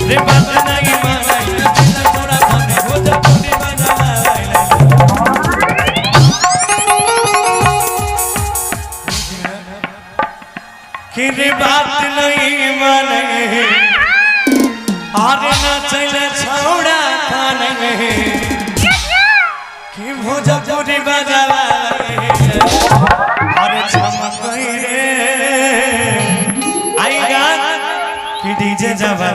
रे बात नहीं मानाई थोड़ा खाने हो जा पूरी बना कि रे बात नहीं माने और ना चले छौड़ा खाने कि भोजपुरी बजावा और चमक रे आएगा कि डीजे जवा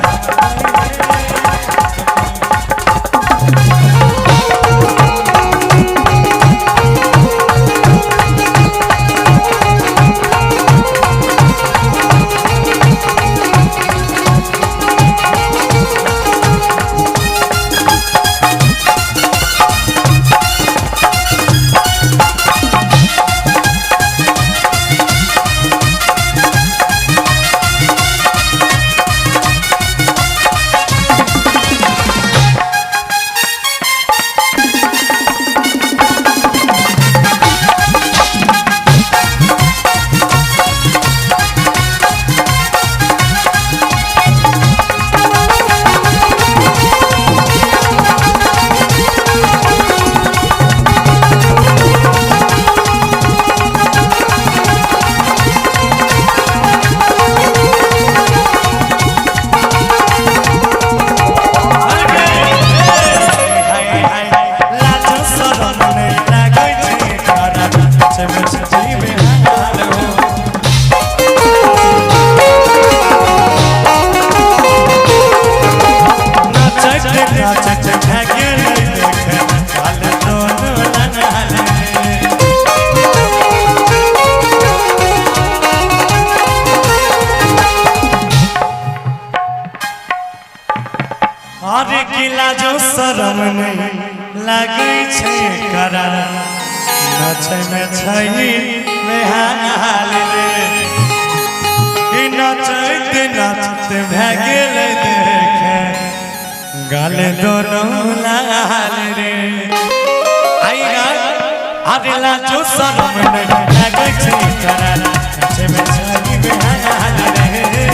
अरे किला जो शरम नहीं लगे छे करा नचे में छई में हाल रे कि नचते नचते भागल देखे गाले दोनों लाल रे आईगा अरे ला जो शरम नहीं लगे छे करा नचे में छई में हाल रे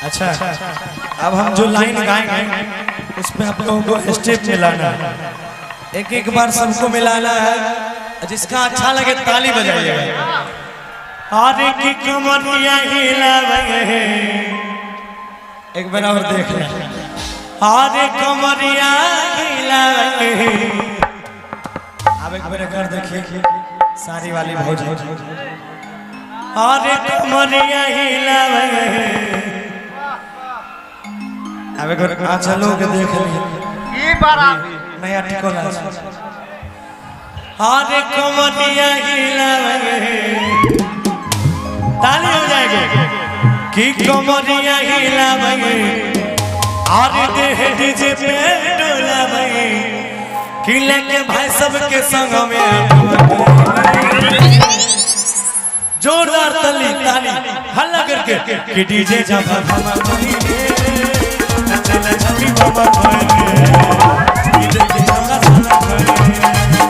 अच्छा अब हम जो लाइन गाएंगे उसमें आप लोगों को स्टेप मिलाना है एक एक बार सबको मिलाना है जिसका अच्छा लगे ताली बजाइएगा आरे की कमरिया हिलावे एक बार और देख ले आरे कमरिया हिलावे अब एक बार कर देखिए सारी वाली भौजी आरे कमरिया हिलावे अब एक अच्छा लोग देख लिए ये बार नया टिकोला आरे कमरिया हिलावे ताली हो जाएगी कि कमरिया हिलावे आरे देह डीजे पे डोलावे कि लेके भाई सबके संग में जोरदार ताली ताली हल्ला करके कि डीजे जब हम चला छवि बाबा डीजे के सामना सामना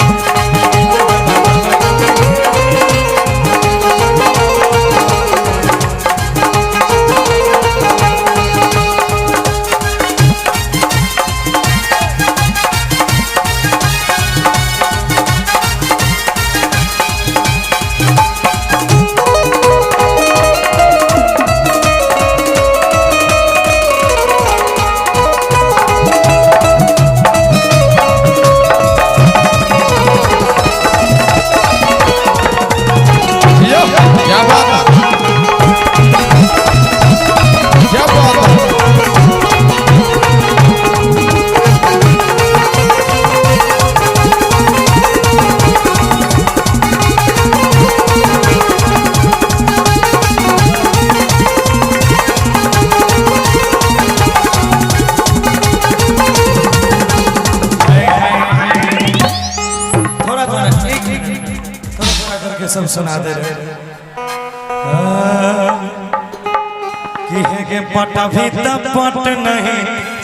इहे के पटा भी तब पट नहीं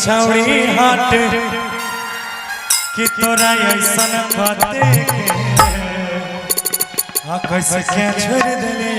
छौड़ी हाट कि तोरा ऐसन कहते के कैसे के छोड़ देले